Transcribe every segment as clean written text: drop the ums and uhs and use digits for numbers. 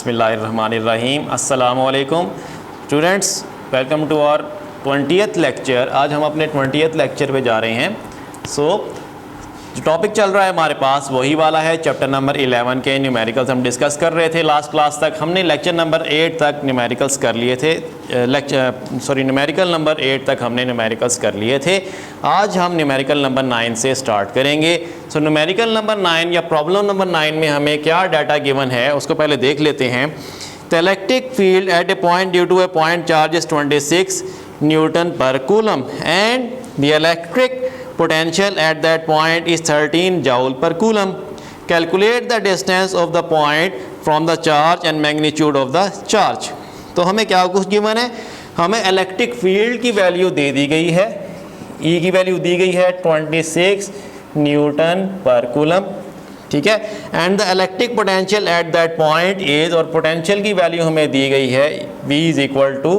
बिस्मिल्लाहिर्रहमानिर्रहीम। अस्सलामुअलैकुम students, welcome to our 20th lecture. आज हम अपने 20th लेक्चर पे जा रहे हैं। जो टॉपिक चल रहा है हमारे पास वही वाला है, चैप्टर नंबर 11 के न्यूमेरिकल्स हम डिस्कस कर रहे थे। लास्ट क्लास तक हमने लेक्चर नंबर 8 तक न्यूमेरिकल्स कर लिए थे। न्यूमेरिकल नंबर 8 तक हमने न्यूमेरिकल्स कर लिए थे। आज हम न्यूमेरिकल नंबर 9 से स्टार्ट करेंगे। न्यूमेरिकल नंबर 9 या प्रॉब्लम नंबर 9 में हमें क्या डाटा गिवन है उसको पहले देख लेते हैं। The electric field at a point due to a point charge is 26 newton per coulomb and the electric potential at that point is 13 joule per coulomb. Calculate the distance of the point from the charge and magnitude of the charge. तो हमें क्या कुछ given है, हमें electric field की value दे दी गई है, E की वैल्यू दी गई है 26 न्यूटन पर कूलम, ठीक है। And the electric potential at that point is, और पोटेंशियल की वैल्यू हमें दी गई है V is equal to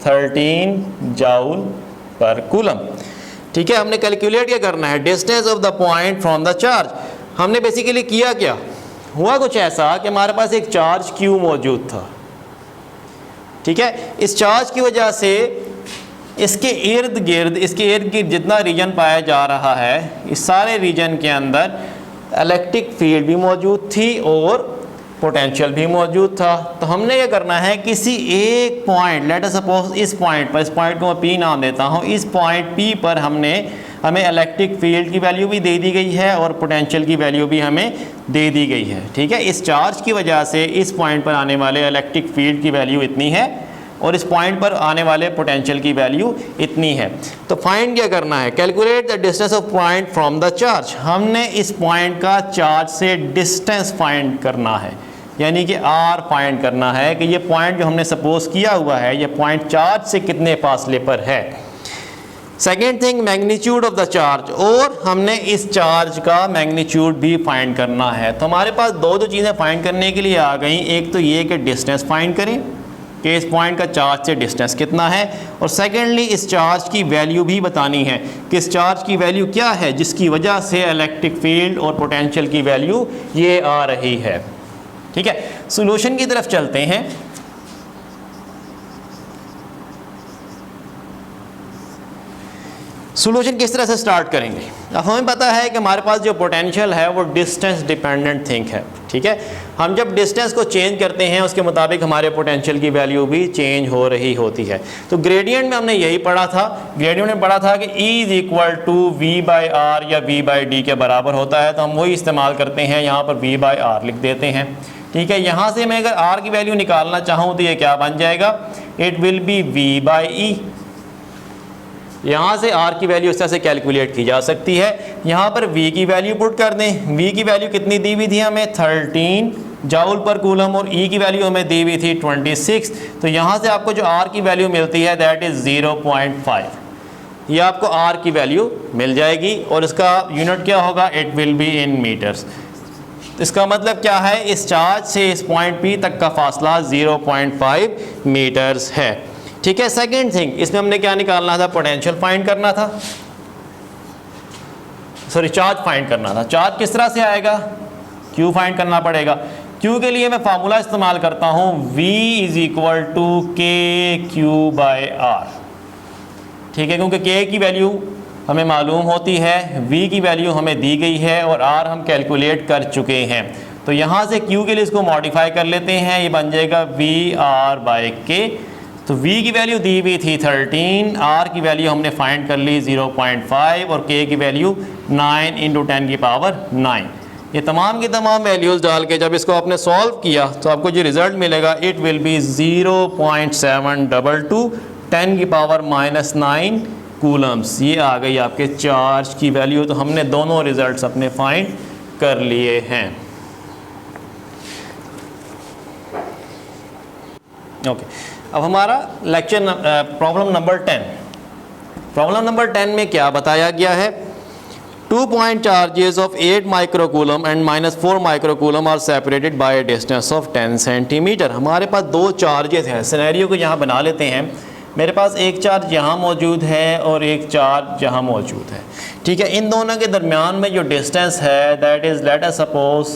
13 joule per coulomb, ठीक है। हमने कैलकुलेट क्या करना है, distance of the point from the charge. हमने बेसिकली किया क्या, हुआ कुछ ऐसा कि हमारे पास एक चार्ज Q मौजूद था, ठीक है। इस चार्ज की वजह से इसके इर्द गिर्द जितना रीजन पाया जा रहा है, इस सारे रीजन के अंदर इलेक्ट्रिक फील्ड भी मौजूद थी और पोटेंशियल भी मौजूद था। तो हमने ये करना है, किसी एक पॉइंट, लेट अस सपोज इस पॉइंट पर, इस पॉइंट को मैं P नाम देता हूँ, इस पॉइंट P पर हमें इलेक्ट्रिक फील्ड की वैल्यू भी दे दी गई है और पोटेंशियल की वैल्यू भी हमें दे दी गई है, ठीक है। इस चार्ज की वजह से इस पॉइंट पर आने वाले इलेक्ट्रिक फील्ड की वैल्यू इतनी है और इस पॉइंट पर आने वाले पोटेंशियल की वैल्यू इतनी है। तो फाइंड क्या करना है, calculate the distance of point from the charge. हमने इस पॉइंट का चार्ज से डिस्टेंस फाइंड करना है, यानी कि R फाइंड करना है कि ये पॉइंट जो हमने सपोज किया हुआ है, ये पॉइंट चार्ज से कितने फासले पर है। Second thing, magnitude of the charge, और हमने इस चार्ज का मैग्नीट्यूड भी फाइंड करना है। तो हमारे पास दो चीज़ें फाइंड करने के लिए आ गई। एक तो ये कि डिस्टेंस फाइंड करें कि इस पॉइंट का चार्ज से डिस्टेंस कितना है, और सेकेंडली इस चार्ज की वैल्यू भी बतानी है कि इस चार्ज की वैल्यू क्या है जिसकी वजह से इलेक्ट्रिक फील्ड और पोटेंशियल की वैल्यू ये आ रही है, ठीक है। सॉल्यूशन की तरफ चलते हैं। सॉल्यूशन किस तरह से स्टार्ट करेंगे। अब हमें पता है कि हमारे पास जो पोटेंशियल है वो डिस्टेंस डिपेंडेंट थिंग है, ठीक है। हम जब डिस्टेंस को चेंज करते हैं उसके मुताबिक हमारे पोटेंशियल की वैल्यू भी चेंज हो रही होती है। तो ग्रेडियंट में हमने यही पढ़ा था, ग्रेडियंट में पढ़ा था कि E is equal to V/R या V/D के बराबर होता है। तो हम वही इस्तेमाल करते हैं, यहाँ पर V/R लिख देते हैं, ठीक है। यहाँ से मैं अगर R की वैल्यू निकालना चाहूँ तो ये क्या बन जाएगा, इट विल बी V/E। यहाँ से R की वैल्यू इस तरह से कैलकुलेट की जा सकती है। यहाँ पर V की वैल्यू पुट कर दें। V की वैल्यू कितनी दी हुई थी हमें, 13 जाउल पर कूलम, और E की वैल्यू हमें दी हुई थी 26। तो यहाँ से आपको जो R की वैल्यू मिलती है दैट इज़ 0.5। ये आपको R की वैल्यू मिल जाएगी और इसका यूनिट क्या होगा, it will be in metres. इसका मतलब क्या है, इस चार्ज से इस पॉइंट P तक का फासला 0.5 मीटर्स है, ठीक है। सेकेंड थिंग, इसमें हमने क्या निकालना था, पोटेंशियल फाइंड करना था, चार्ज फाइंड करना था। चार्ज किस तरह से आएगा, Q फाइंड करना पड़ेगा। Q के लिए मैं फार्मूला इस्तेमाल करता हूँ, V is equal to KQ/R, ठीक है, क्योंकि K की वैल्यू हमें मालूम होती है, V की वैल्यू हमें दी गई है और R हम कैलकुलेट कर चुके हैं। तो यहाँ से Q के लिए इसको मॉडिफाई कर लेते हैं, ये बन जाएगा VR/K। तो V की वैल्यू दी हुई थी 13, R की वैल्यू हमने फाइंड कर ली 0.5 और K की वैल्यू 9 × 10 की पावर 9। ये तमाम की तमाम वैल्यूज़ डाल के जब इसको आपने सॉल्व किया तो आपको जो रिज़ल्ट मिलेगा, इट विल बी 0.722 10 की पावर -9 कूलम्स। ये आ गई आपके चार्ज की वैल्यू। तो हमने दोनों रिजल्ट्स अपने फाइंड कर लिए हैं, ओके। अब हमारा lecture problem number 10। Problem number 10 में क्या बताया गया है, 2 point charges of 8 microcoulomb and -4 microcoulomb are separated by a distance of 10 centimetre. हमारे पास दो चार्जेस हैं। सिनेरियो को यहाँ बना लेते हैं। मेरे पास एक चार्ज यहाँ मौजूद है और एक चार्ज यहाँ मौजूद है, ठीक है। इन दोनों के दरमियान में जो डिस्टेंस है that is, let us suppose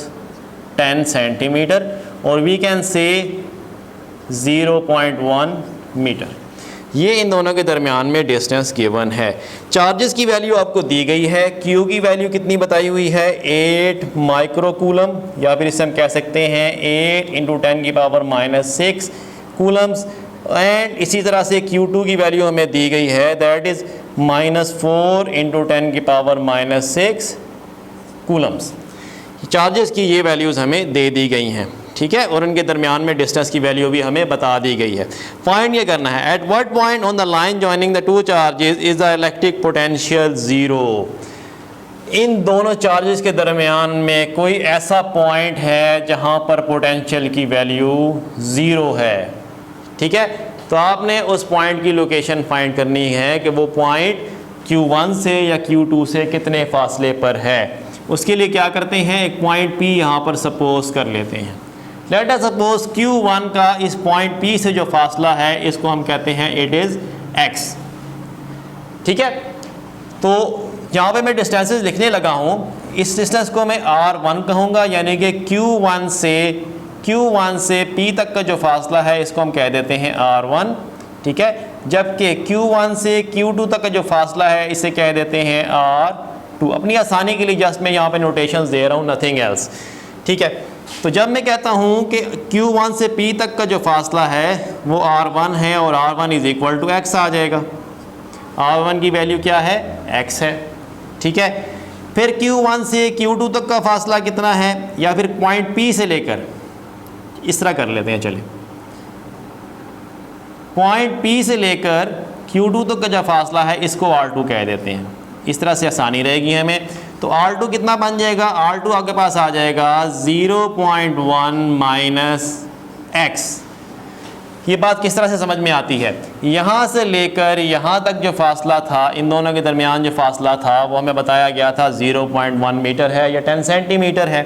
10 centimetre, और वी कैन से 0.1 मीटर। ये इन दोनों के दरमियान में डिस्टेंस गिवन है। चार्जेस की वैल्यू आपको दी गई है। क्यू की वैल्यू कितनी बताई हुई है 8 माइक्रोकूलम, या फिर इसे हम कह सकते हैं 8 × 10⁻⁻6 कूलम्स। एंड इसी तरह से Q2 की वैल्यू हमें दी गई है दैट इज़ -4 × 10⁻6 कूलम्स। चार्जेस की ये वैल्यूज़ हमें दे दी गई हैं, ठीक है, और उनके दरमियान में डिस्टेंस की वैल्यू भी हमें बता दी गई है। फाइंड ये करना है at what point on the line joining the two charges is the electric potential zero. इन दोनों चार्जेस के दरमियान में कोई ऐसा पॉइंट है जहां पर पोटेंशियल की वैल्यू ज़ीरो है, ठीक है। तो आपने उस पॉइंट की लोकेशन फाइंड करनी है कि वो पॉइंट Q1 से या Q2 से कितने फासले पर है। उसके लिए क्या करते हैं, एक पॉइंट P यहाँ पर सपोज कर लेते हैं। लेट अस सपोज Q1 का इस पॉइंट P से जो फासला है इसको हम कहते हैं इट इज़ x, ठीक है। तो यहाँ पे मैं डिस्टेंसेस लिखने लगा हूँ। इस डिस्टेंस को मैं R1 कहूँगा, यानी कि Q1 से P तक का जो फासला है इसको हम कह देते हैं R1, ठीक है। जबकि Q1 से Q2 तक का जो फासला है इसे कह देते हैं R2। अपनी आसानी के लिए जस्ट मैं यहाँ पे नोटेशंस दे रहा हूँ, नथिंग एल्स, ठीक है। तो जब मैं कहता हूँ कि Q1 से P तक का जो फासला है वो R1 है और R1 is equal to x आ जाएगा। R1 की वैल्यू क्या है, x है, ठीक है। फिर Q1 से Q2 तक का फासला कितना है, या फिर पॉइंट P से लेकर इस तरह कर लेते हैं, चलिए पॉइंट P से लेकर Q2 तक का जो फासला है इसको R2 कह देते हैं। इस तरह से आसानी रहेगी हमें। तो R2 कितना बन जाएगा, R2 आपके पास आ जाएगा 0.1 - x। ये बात किस तरह से समझ में आती है, यहाँ से लेकर यहाँ तक जो फासला था, इन दोनों के दरमियान जो फासला था वो हमें बताया गया था 0.1 मीटर है या 10 सेंटीमीटर है,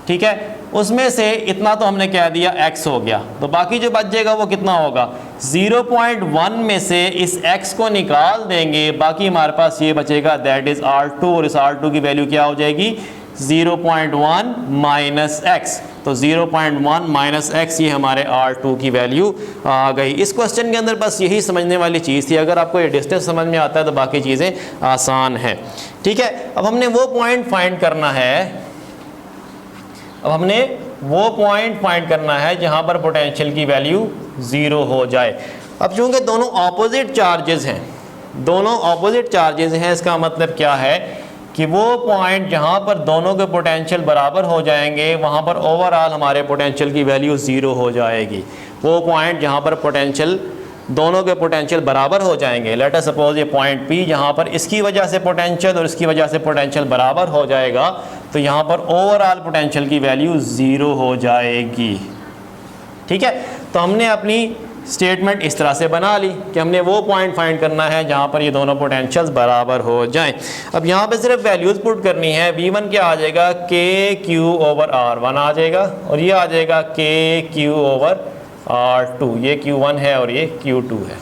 ठीक है। उसमें से इतना तो हमने कह दिया x हो गया, तो बाकी जो बच जाएगा वो कितना होगा, 0.1 में से इस x को निकाल देंगे, बाकी हमारे पास ये बचेगा दैट इज़ R2, और इस R2 की वैल्यू क्या हो जाएगी 0.1 - x। तो 0.1 - x ये हमारे R2 की वैल्यू आ गई। इस क्वेश्चन के अंदर बस यही समझने वाली चीज़ थी। अगर आपको ये डिस्टेंस समझ में आता है तो बाकी चीज़ें आसान हैं, ठीक है। अब हमने वो पॉइंट फाइंड करना है जहां पर पोटेंशियल की वैल्यू ज़ीरो हो जाए। अब चूंकि दोनों ऑपोजिट चार्जेस हैं, इसका मतलब क्या है कि वो पॉइंट जहां पर दोनों के पोटेंशियल बराबर हो जाएंगे वहां पर ओवरऑल हमारे पोटेंशियल की वैल्यू ज़ीरो हो जाएगी। वो पॉइंट जहां पर दोनों के पोटेंशियल बराबर हो जाएंगे, लेट अस सपोज ये पॉइंट P जहाँ पर इसकी वजह से पोटेंशियल और इसकी वजह से पोटेंशियल बराबर हो जाएगा, तो यहाँ पर ओवरऑल पोटेंशियल की वैल्यू ज़ीरो हो जाएगी, ठीक है। तो हमने अपनी स्टेटमेंट इस तरह से बना ली कि हमने वो पॉइंट फाइंड करना है जहाँ पर ये दोनों पोटेंशियल्स बराबर हो जाएं। अब यहाँ पे सिर्फ वैल्यूज़ पुट करनी है। V1 क्या आ जाएगा, KQ/R1 आ जाएगा, और ये आ जाएगा KQ/R2। ये Q1 है और ये Q2 है,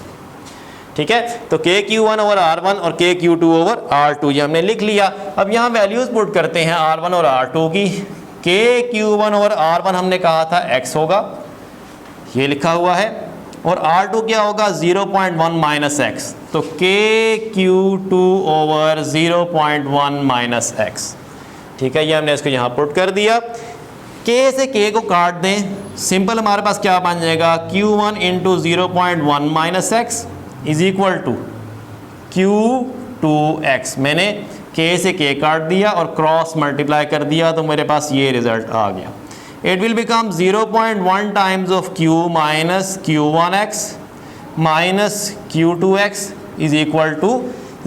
ठीक है। तो KQ1/R1 और KQ2/R2 ये हमने लिख लिया। अब यहाँ वैल्यूज़ पुट करते हैं R1 और R2 की। KQ1/R1 हमने कहा था x होगा, ये लिखा हुआ है, और R2 क्या होगा 0.1 - x। तो KQ2/0.1 - x, ठीक है। ये हमने इसको यहाँ पुट कर दिया। K से K को काट दें, सिंपल हमारे पास क्या बन जाएगा, Q1 × 0.1 - x is equal to Q2x। मैंने K से K काट दिया और क्रॉस मल्टीप्लाई कर दिया, तो मेरे पास ये रिजल्ट आ गया। It will become 0.1 times of Q minus Q1x minus Q2x is equal to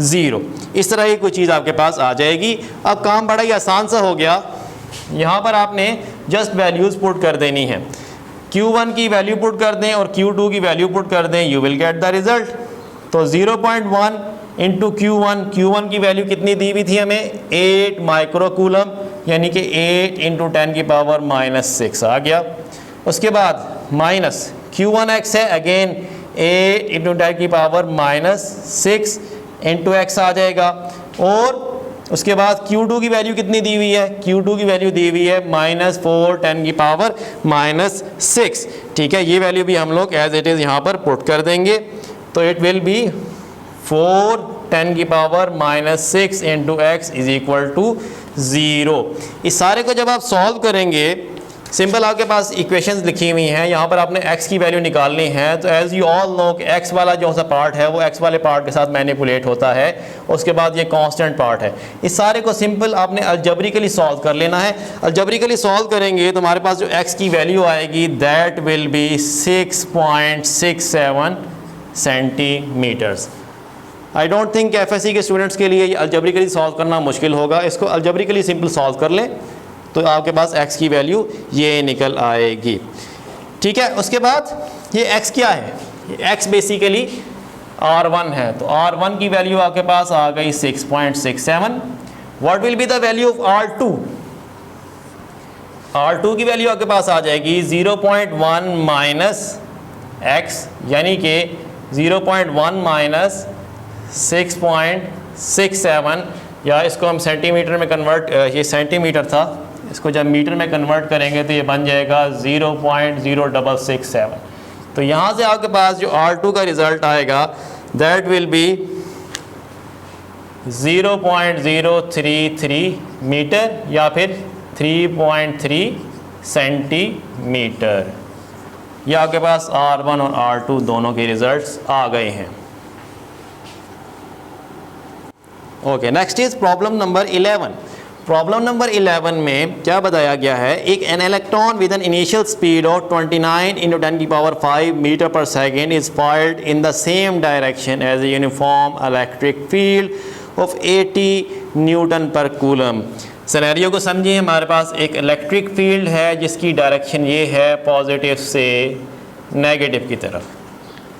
0। इस तरह की कोई चीज़ आपके पास आ जाएगी। अब काम बड़ा ही आसान सा हो गया। यहाँ पर आपने जस्ट वैल्यूज़ पुट कर देनी है। Q1 की वैल्यू पुट कर दें और Q2 की वैल्यू पुट कर दें, you will get the result. तो 0.1 इंटू Q1 की वैल्यू कितनी दी हुई थी हमें, 8 माइक्रोकूलम, यानी कि 8 × 10⁻6 आ गया। उसके बाद माइनस Q1x है, अगेन 8 × 10⁻6 इंटू x आ जाएगा, और उसके बाद Q2 की वैल्यू कितनी दी हुई है, Q2 की वैल्यू दी हुई है -4 10 की पावर -6, ठीक है। ये वैल्यू भी हम लोग एज इट इज़ यहाँ पर पुट कर देंगे, तो इट विल बी 4 10 की power -6 into x is equal to 0। इस सारे को जब आप सॉल्व करेंगे, सिंपल आपके पास इक्वेशंस लिखी हुई हैं, यहाँ पर आपने x की वैल्यू निकालनी है। तो एज यू ऑल नो कि x वाला जो सा पार्ट है वो x वाले पार्ट के साथ मैनिपुलेट होता है, उसके बाद ये कांस्टेंट पार्ट है। इस सारे को सिंपल आपने अलजेब्रिकली सॉल्व कर लेना है। अलजेब्रिकली सॉल्व करेंगे तो हमारे पास जो x की वैल्यू आएगी that will be 6.67 centimetres. I don't think FSC के स्टूडेंट्स के लिए अलजेब्रिकली सॉल्व करना मुश्किल होगा। इसको अलजेब्रिकली सिंपल सॉल्व कर लें तो आपके पास x की वैल्यू ये निकल आएगी, ठीक है। उसके बाद ये x क्या है, ये x बेसिकली R1 है, तो R1 की वैल्यू आपके पास आ गई 6.67। What will be the value of R2? R2 की वैल्यू आपके पास आ जाएगी 0.1 माइनस x, यानी कि 0.1 माइनस 6.67, या इसको हम सेंटीमीटर में कन्वर्ट, ये सेंटीमीटर था, इसको जब मीटर में कन्वर्ट करेंगे तो ये बन जाएगा 0.0667। तो यहाँ से आपके पास जो R2 का रिज़ल्ट आएगा दैट विल बी 0.033 मीटर या फिर 3.3 सेंटीमीटर। ये आपके पास R1 और R2 दोनों के रिज़ल्ट्स आ गए हैं। Okay, next is problem number 11। Problem number 11 में क्या बताया गया है, एक an electron with an initial speed of 29 × 10 की power 5 metre per second is fired in the same direction as a uniform electric field of 80 newton per coulomb. Scenario को समझिए, हमारे पास एक इलेक्ट्रिक फील्ड है जिसकी डायरेक्शन ये है पॉजिटिव से नेगेटिव की तरफ।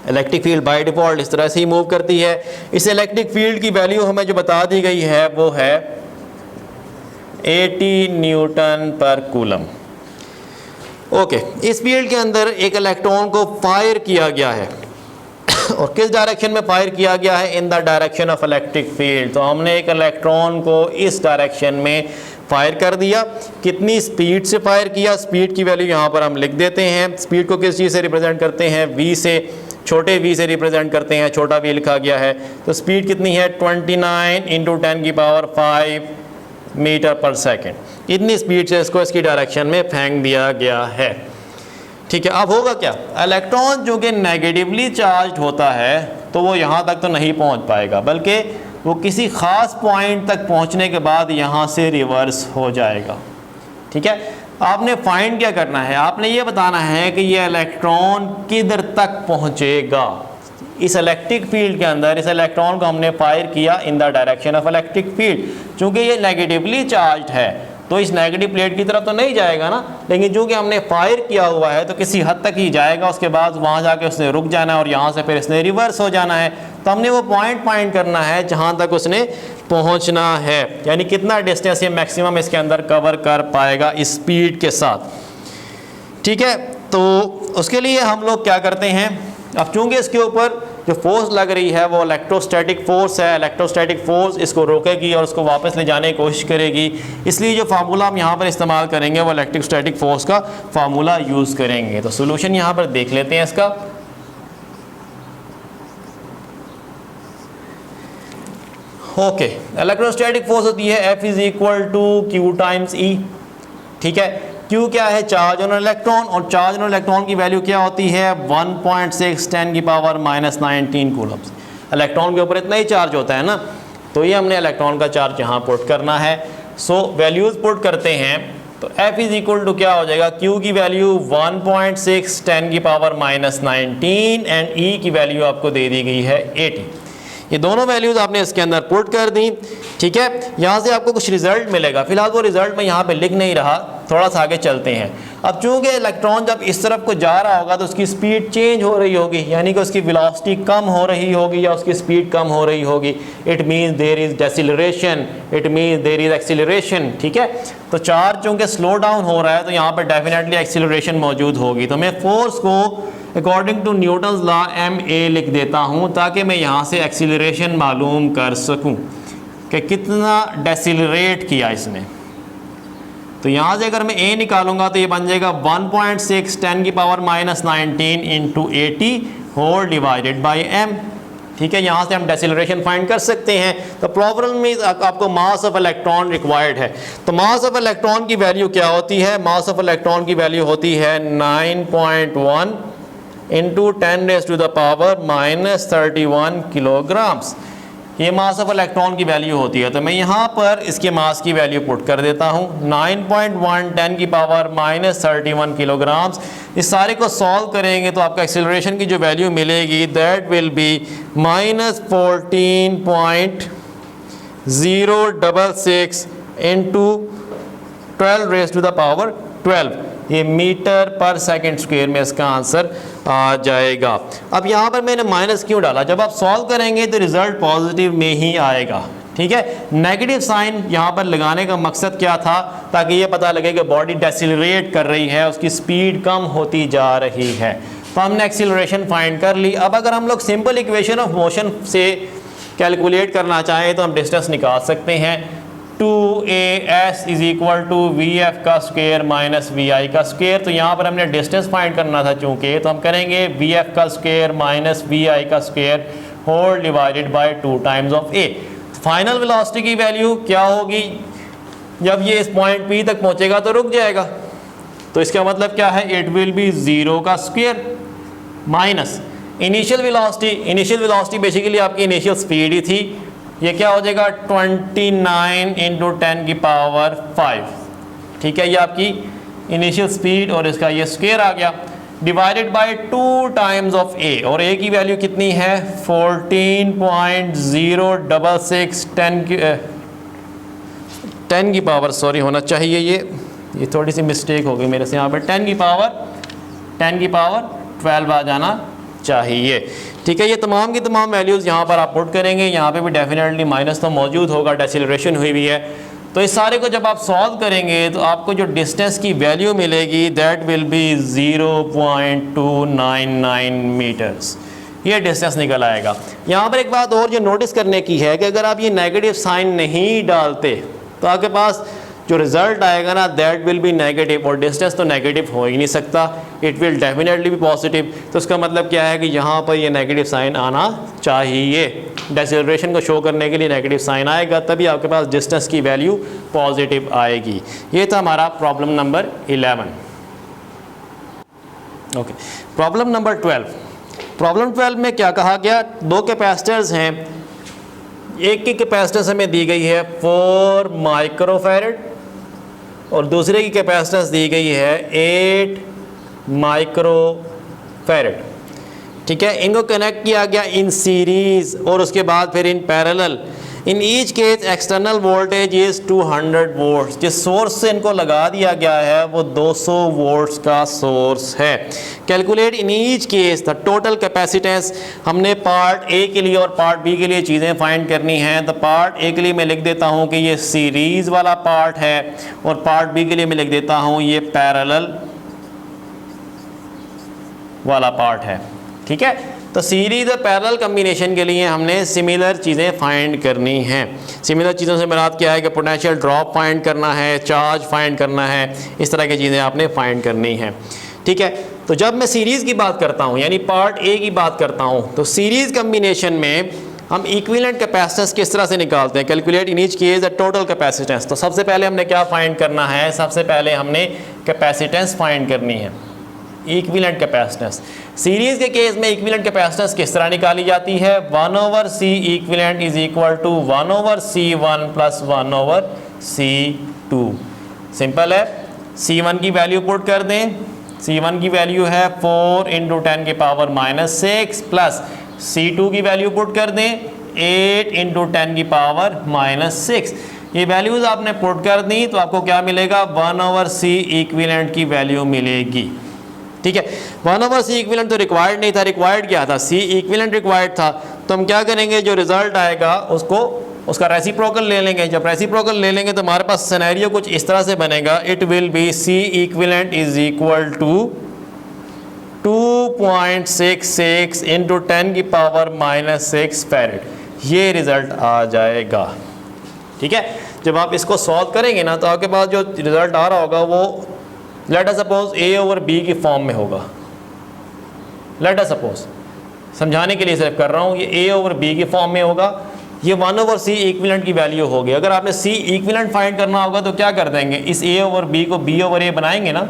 इलेक्ट्रिक फील्ड बाय डिफ़ॉल्ट इस तरह से ही मूव करती है। इस इलेक्ट्रिक फील्ड की वैल्यू हमें जो बता दी गई है वो है 80 न्यूटन पर कूलम। ओके, इस फील्ड के अंदर एक इलेक्ट्रॉन को फायर किया गया है और किस डायरेक्शन में फायर किया गया है, in the direction of electric field. तो हमने एक इलेक्ट्रॉन को इस डायरेक्शन में फायर कर दिया। कितनी स्पीड से फायर किया, स्पीड की वैल्यू यहाँ पर हम लिख देते हैं। स्पीड को किस चीज़ से रिप्रेजेंट करते हैं, v से, छोटे v से रिप्रेजेंट करते हैं, छोटा v लिखा गया है। तो स्पीड कितनी है 29 × 10 की पावर 5 मीटर पर सेकेंड। इतनी स्पीड से इसको इसकी डायरेक्शन में फेंक दिया गया है, ठीक है। अब होगा क्या, इलेक्ट्रॉन जो कि नेगेटिवली चार्ज होता है तो वो यहाँ तक तो नहीं पहुँच पाएगा, बल्कि वो किसी ख़ास पॉइंट तक पहुँचने के बाद यहाँ से रिवर्स हो जाएगा, ठीक है। आपने फाइंड क्या करना है, आपने ये बताना है कि ये इलेक्ट्रॉन किधर तक पहुँचेगा। इस इलेक्ट्रिक फील्ड के अंदर इस इलेक्ट्रॉन को हमने फायर किया in the direction of electric field. चूँकि ये नेगेटिवली चार्ज है तो इस नेगेटिव प्लेट की तरफ तो नहीं जाएगा ना, लेकिन चूँकि हमने फायर किया हुआ है तो किसी हद तक ही जाएगा, उसके बाद वहाँ जाके उसने रुक जाना है और यहाँ से फिर इसने रिवर्स हो जाना है। तो हमने वो पॉइंट फाइंड करना है जहाँ तक उसने पहुँचना है, यानी कितना डिस्टेंस ये मैक्सिमम इसके अंदर कवर कर पाएगा इस स्पीड के साथ, ठीक है। तो उसके लिए हम लोग क्या करते हैं, अब चूँकि इसके ऊपर जो फोर्स लग रही है वो इलेक्ट्रोस्टैटिक फोर्स है, इलेक्ट्रोस्टैटिक फोर्स इसको रोकेगी और उसको वापस ले जाने की कोशिश करेगी, इसलिए जो फार्मूला हम यहाँ पर इस्तेमाल करेंगे वो इलेक्ट्रोस्टैटिक फोर्स का फार्मूला यूज़ करेंगे। तो सोल्यूशन यहाँ पर देख लेते हैं इसका। ओके, इलेक्ट्रोस्टैटिक फोर्स होती है F = Q × E, ठीक है। Q क्या है, चार्ज ऑन इलेक्ट्रॉन, और चार्ज ऑन इलेक्ट्रॉन की वैल्यू क्या होती है 1.6 10 की पावर -19 कूलम्स। इलेक्ट्रॉन के ऊपर इतना ही चार्ज होता है ना, तो ये हमने इलेक्ट्रॉन का चार्ज यहाँ पुट करना है। सो वैल्यूज़ पुट करते हैं तो F = क्या हो जाएगा, Q की वैल्यू 1.6 10 की पावर -19 एंड E की वैल्यू आपको दे दी गई है 80। ये दोनों वैल्यूज़ आपने इसके अंदर पुट कर दी, ठीक है। यहाँ से आपको कुछ रिजल्ट मिलेगा, फिलहाल वो रिजल्ट मैं यहाँ पे लिख नहीं रहा, थोड़ा सा आगे चलते हैं। अब चूँकि इलेक्ट्रॉन जब इस तरफ को जा रहा होगा तो उसकी स्पीड चेंज हो रही होगी, यानी कि उसकी वेलोसिटी कम हो रही होगी या उसकी स्पीड कम हो रही होगी। It means there is deceleration, it means there is acceleration, ठीक है। तो चार्ज चूँकि स्लो डाउन हो रहा है तो यहाँ पर डेफिनेटली एक्सीलरेशन मौजूद होगी। तो मैं फोर्स को according to Newton's law ma लिख देता हूँ ताकि मैं यहाँ से एक्सीलरेशन मालूम कर सकूँ। कि कितना डेसिलरेट किया इसने। तो यहाँ से अगर मैं a निकालूंगा तो ये बन जाएगा 1.6 10 की power -19 into 80 whole divided by m। ठीक है, यहाँ से हम डेसिलरेशन फाइंड कर सकते हैं। तो प्रॉब्लम में आपको मास ऑफ इलेक्ट्रॉन रिक्वायर्ड है। तो मास ऑफ इलेक्ट्रॉन की वैल्यू क्या होती है? मास ऑफ इलेक्ट्रॉन की वैल्यू होती है 9.1 इंटू 10⁻⁻31 किलोग्राम्स। ये मास ऑफ इलेक्ट्रॉन की वैल्यू होती है। तो मैं यहाँ पर इसके मास की वैल्यू पुट कर देता हूँ 9.1 10⁻31 किलोग्राम्स। इस सारे को सॉल्व करेंगे तो आपका एक्सेलरेशन की जो वैल्यू मिलेगी दैट विल बी -14.066 इंटू 10⁻12। ये मीटर पर सेकंड स्क्वायर में इसका आंसर आ जाएगा। अब यहाँ पर मैंने माइनस क्यों डाला? जब आप सॉल्व करेंगे तो रिजल्ट पॉजिटिव में ही आएगा। ठीक है, नेगेटिव साइन यहाँ पर लगाने का मकसद क्या था? ताकि ये पता लगे कि बॉडी डेसिलरेट कर रही है, उसकी स्पीड कम होती जा रही है। तो हमने एक्सीलरेशन फाइंड कर ली। अब अगर हम लोग सिंपल इक्वेशन ऑफ मोशन से कैलकुलेट करना चाहें तो हम डिस्टेंस निकाल सकते हैं 2as is equal to vf का स्क्वायर माइनस vi का स्क्वायर। तो यहाँ पर हमने डिस्टेंस फाइंड करना था चूँकि, तो हम करेंगे vf का स्क्वायर माइनस vi का square whole divided by 2 times of a। Final velocity की वैल्यू क्या होगी? जब ये इस पॉइंट P तक पहुँचेगा तो रुक जाएगा। तो इसका मतलब क्या है? इट विल बी 0 का square minus initial velocity. Initial velocity basically आपकी इनिशियल स्पीड ही थी। ये क्या हो जाएगा 29 इंटू 10 की पावर 5। ठीक है, ये आपकी इनिशियल स्पीड और इसका ये स्क्वायर आ गया divided by 2 times of a। और a की वैल्यू कितनी है? 14.066 10 की पावर सॉरी होना चाहिए, ये थोड़ी सी मिस्टेक हो गई मेरे से। यहाँ पर 10 की पावर 12 आ जाना चाहिए। ठीक है, ये तमाम की तमाम वैल्यूज़ यहाँ पर आप पुट करेंगे। यहाँ पे भी डेफिनेटली माइनस तो मौजूद होगा, डेसिलरेशन हुई हुई है। तो इस सारे को जब आप सॉल्व करेंगे तो आपको जो डिस्टेंस की वैल्यू मिलेगी दैट विल बी 0.299 मीटर्स। ये डिस्टेंस निकल आएगा। यहाँ पर एक बात और जो नोटिस करने की है कि अगर आप ये नेगेटिव साइन नहीं डालते तो आपके पास जो रिजल्ट आएगा ना दैट विल बी नेगेटिव, और डिस्टेंस तो नेगेटिव हो ही नहीं सकता, it will definitely be positive. तो इसका मतलब क्या है कि यहाँ पर ये नेगेटिव साइन आना चाहिए। डेसिलरेशन को शो करने के लिए नेगेटिव साइन आएगा, तभी आपके पास डिस्टेंस की वैल्यू पॉजिटिव आएगी। ये था हमारा problem number 11। Okay, problem number 12। Problem 12 में क्या कहा गया? 2 कैपेसिटर्स हैं। एक की कैपेसिटेंस हमें दी गई है 4 माइक्रोफैरड और दूसरे की कैपेसिटेंस दी गई है 8 माइक्रोफैरड। ठीक है, इनको कनेक्ट किया गया इन सीरीज़ और उसके बाद फिर in parallel. In each case external voltage is 200 volts. जिस सोर्स से इनको लगा दिया गया है वो 200 वोल्ट्स का सोर्स है। Calculate in each case the total capacitance. हमने पार्ट ए के लिए और पार्ट बी के लिए चीज़ें फाइंड करनी हैं। तो पार्ट ए के लिए मैं लिख देता हूँ कि ये सीरीज़ वाला पार्ट है और पार्ट बी के लिए मैं लिख देता हूँ ये पैरेलल वाला पार्ट है। ठीक है, तो सीरीज़ और पैरेलल कम्बिनेशन के लिए हमने सिमिलर चीज़ें फाइंड करनी हैं। सिमिलर चीज़ों से मुराद क्या है कि पोटेंशियल ड्रॉप फाइंड करना है, चार्ज फाइंड करना है, इस तरह की चीज़ें आपने फाइंड करनी हैं। ठीक है, तो जब मैं सीरीज़ की बात करता हूँ यानी पार्ट ए की बात करता हूँ तो सीरीज़ कम्बिनेशन में हम इक्विवेलेंट कैपेसिटेंस किस तरह से निकालते हैं? Calculate in each case the total capacitance. तो सबसे पहले हमने क्या फाइंड करना है? सबसे पहले हमने कैपेसिटेंस फाइंड करनी है, इक्विवेलेंट कैपेसिटेंस। सीरीज़ के केस में इक्विवेलेंट कैपेसिटेंस किस तरह निकाली जाती है? 1/c equivalent is equal to 1/c1 plus 1/c2। Simple है, c1 की वैल्यू पुट कर दें। c1 की वैल्यू है 4 इंटू 10 की पावर -6 प्लस c2 की वैल्यू पुट कर दें 8 इंटू 10 की पावर -6। ये वैल्यूज़ आपने पुट कर दी तो आपको क्या मिलेगा? 1/c इक्विवेलेंट की वैल्यू मिलेगी। ठीक है, 1/c इक्विवेलेंट तो रिक्वायर्ड नहीं था। रिक्वायर्ड क्या था? c इक्विवेलेंट रिक्वायर्ड था। तो हम क्या करेंगे, जो रिजल्ट आएगा उसका रेसिप्रोकल ले लेंगे। जब रेसिप्रोकल ले लेंगे तो हमारे पास सिनेरियो कुछ इस तरह से बनेगा। It will be c equivalent is equal to 2.66 into 10 की पावर -6 फैरेड। ये रिजल्ट आ जाएगा। ठीक है। जब आप इसको सॉल्व करेंगे ना तो आपके पास जो रिजल्ट आ रहा होगा वो let us suppose a over b की फॉर्म में होगा। लेट अस सपोज, समझाने के लिए सिर्फ कर रहा हूँ, ये a ओवर b की फॉर्म में होगा, ये 1 ओवर c इक्विवेलेंट की वैल्यू होगी। अगर आपने c इक्विवेलेंट फाइंड करना होगा तो क्या कर देंगे, इस a ओवर b को b ओवर a बनाएंगे ना,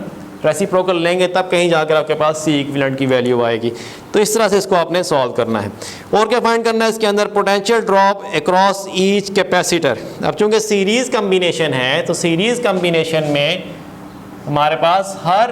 रेसिप्रोकल लेंगे, तब कहीं जाकर आपके पास c इक्विवेलेंट की वैल्यू आएगी। तो इस तरह से इसको आपने सॉल्व करना है। और क्या फाइंड करना है इसके अंदर, potential drop across each capacitor. अब चूंकि सीरीज़ कम्बिनेशन है तो सीरीज़ कम्बिनेशन में हमारे पास हर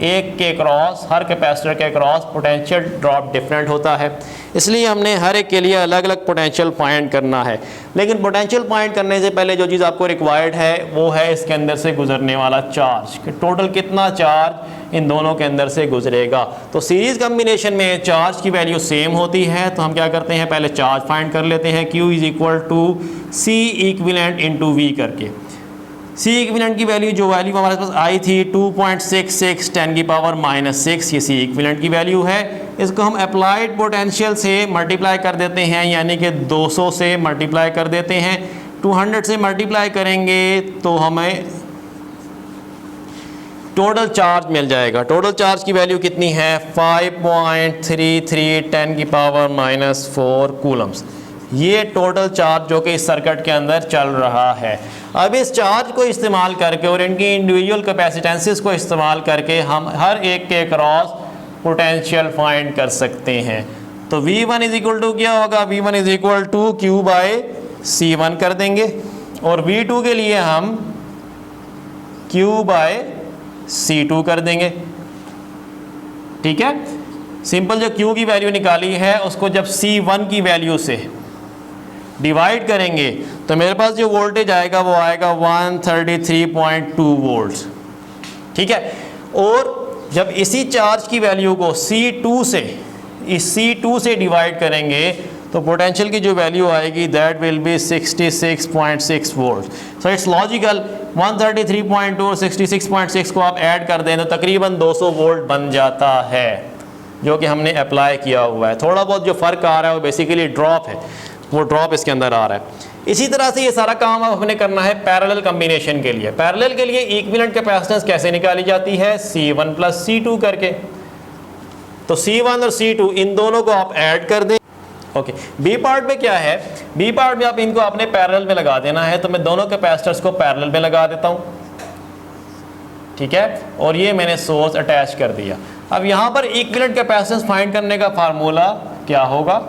एक के क्रॉस, हर कैपेसिटर के क्रॉस पोटेंशियल ड्रॉप डिफरेंट होता है, इसलिए हमने हर एक के लिए अलग अलग पोटेंशियल फाइंड करना है। लेकिन पोटेंशियल फाइंड करने से पहले जो चीज़ आपको रिक्वायर्ड है वो है इसके अंदर से गुजरने वाला चार्ज, कि टोटल कितना चार्ज इन दोनों के अंदर से गुजरेगा। तो सीरीज़ कम्बिनेशन में चार्ज की वैल्यू सेम होती है, तो हम क्या करते हैं, पहले चार्ज फाइंड कर लेते हैं, Q is equal to C equivalent into V करके। C इक्विवेलेंट की वैल्यू जो वैल्यू हमारे पास आई थी 2.66 10 की पावर -6, ये C इक्विवेलेंट की वैल्यू है। इसको हम अप्लाइड पोटेंशियल से मल्टीप्लाई कर देते हैं, यानी कि 200 से मल्टीप्लाई कर देते हैं। 200 से मल्टीप्लाई करेंगे तो हमें टोटल चार्ज मिल जाएगा। टोटल चार्ज की वैल्यू कितनी है, 5.33 10 की पावर -4 कूलम्स। ये टोटल चार्ज जो कि इस सर्किट के अंदर चल रहा है। अब इस चार्ज को इस्तेमाल करके और इनकी इंडिविजुअल कैपेसिटेंसेस को इस्तेमाल करके हम हर एक के क्रॉस पोटेंशियल फाइंड कर सकते हैं। तो V1 इज इक्वल टू क्या होगा, V1 is equal to Q by C1 कर देंगे, और V2 के लिए हम Q बाय C2 कर देंगे। ठीक है, सिंपल जो Q की वैल्यू निकाली है उसको जब C1 की वैल्यू से डिवाइड करेंगे तो मेरे पास जो वोल्टेज आएगा वो आएगा 133.2 वोल्ट्स। ठीक है, और जब इसी चार्ज की वैल्यू को C2 से, इस C2 से डिवाइड करेंगे तो पोटेंशियल की जो वैल्यू आएगी that will B 66.6 volt. So it's logical 133.2 और 66.6 को आप ऐड कर दें तो तकरीबन 200 वोल्ट बन जाता है, जो कि हमने अप्लाई किया हुआ है। थोड़ा बहुत जो फ़र्क आ रहा है वो बेसिकली ड्रॉप है, वो ड्रॉप इसके अंदर आ रहा है। इसी तरह से ये सारा काम अब हमने करना है पैरेलल कम्बिनेशन के लिए। पैरेलल के लिए इक्विवेलेंट कैपेसिटेंस कैसे निकाली जाती है, C1 प्लस C2 करके। तो C1 और C2 इन दोनों को आप ऐड कर दें। ओके, बी पार्ट में क्या है, बी पार्ट में आप इनको आपने पैरेलल में लगा देना है। तो मैं दोनों कैपेसिटर्स को पैरेलल में लगा देता हूँ। ठीक है, और ये मैंने सोर्स अटैच कर दिया। अब यहाँ पर इक्विवेलेंट कैपेसिटेंस फाइंड करने का फार्मूला क्या होगा,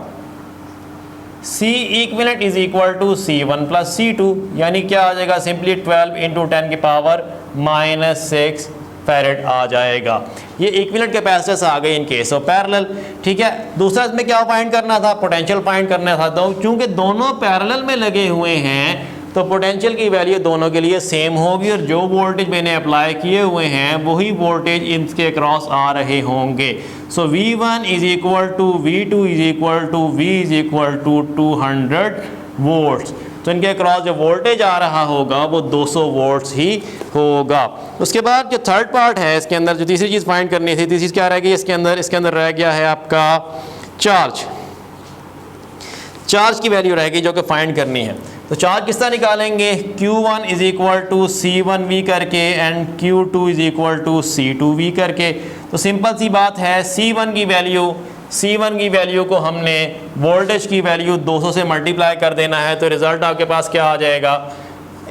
C equivalent is equal to C1 plus C2, यानी क्या आ जाएगा, सिंपली 12 इंटू 10 की पावर -6 फैरेड आ जाएगा। ये इक्विवेलेंट कैपेसिटेंस आ गई इन केस ऑफ पैरेलल। ठीक है, दूसरा इसमें क्या फाइंड करना था, पोटेंशियल फाइंड करना था। तो चूंकि दोनों पैरेलल में लगे हुए हैं तो पोटेंशियल की वैल्यू दोनों के लिए सेम होगी, और जो वोल्टेज मैंने अप्लाई किए हुए हैं वही वोल्टेज इनके क्रॉस आ रहे होंगे। So V1 is equal to V2 is equal to V is equal to 200 volts. तो इनके क्रॉस जो वोल्टेज आ रहा होगा वो 200 वोल्ट्स ही होगा। उसके बाद जो थर्ड पार्ट है इसके अंदर, जो तीसरी चीज़ फाइंड करनी थी, तीसरी चीज़ क्या रहेगी इसके अंदर रह गया है आपका चार्ज। चार्ज की वैल्यू रहेगी जो कि फाइंड करनी है। तो चार्ज किस तरह निकालेंगे, Q1 is equal to C1V करके and Q2 is equal to C2V करके। तो सिंपल सी बात है, C1 की वैल्यू को हमने वोल्टेज की वैल्यू 200 से मल्टीप्लाई कर देना है। तो रिजल्ट आपके पास क्या आ जाएगा,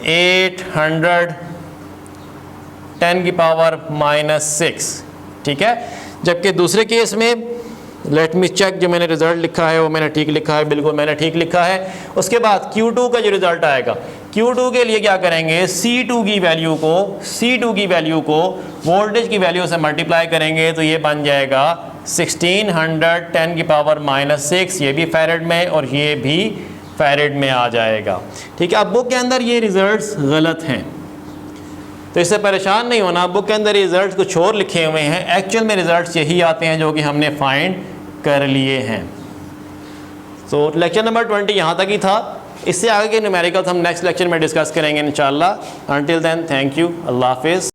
810 की पावर -6। ठीक है, जबकि दूसरे केस में लेट मी चेक, जो मैंने रिजल्ट लिखा है वो मैंने ठीक लिखा है, बिल्कुल मैंने ठीक लिखा है। उसके बाद Q2 का जो रिजल्ट आएगा, Q2 के लिए क्या करेंगे, C2 की वैल्यू को वोल्टेज की वैल्यू से मल्टीप्लाई करेंगे तो ये बन जाएगा 1610 की पावर -6। ये भी फैरेड में और ये भी फैरेड में आ जाएगा। ठीक है, अब बुक के अंदर ये रिजल्ट्स गलत हैं तो इससे परेशान नहीं होना। बुक के अंदर रिजल्ट्स कुछ और लिखे हुए हैं, एक्चुअल में रिजल्ट्स यही आते हैं जो कि हमने फाइंड कर लिए हैं। तो लेक्चर नंबर 20 यहाँ तक ही था। इससे आगे के न्यूमेरिकल्स हम नेक्स्ट लेक्चर में डिस्कस करेंगे इंशाल्लाह। अंटिल देन, थैंक यू, अल्लाह हाफिज़।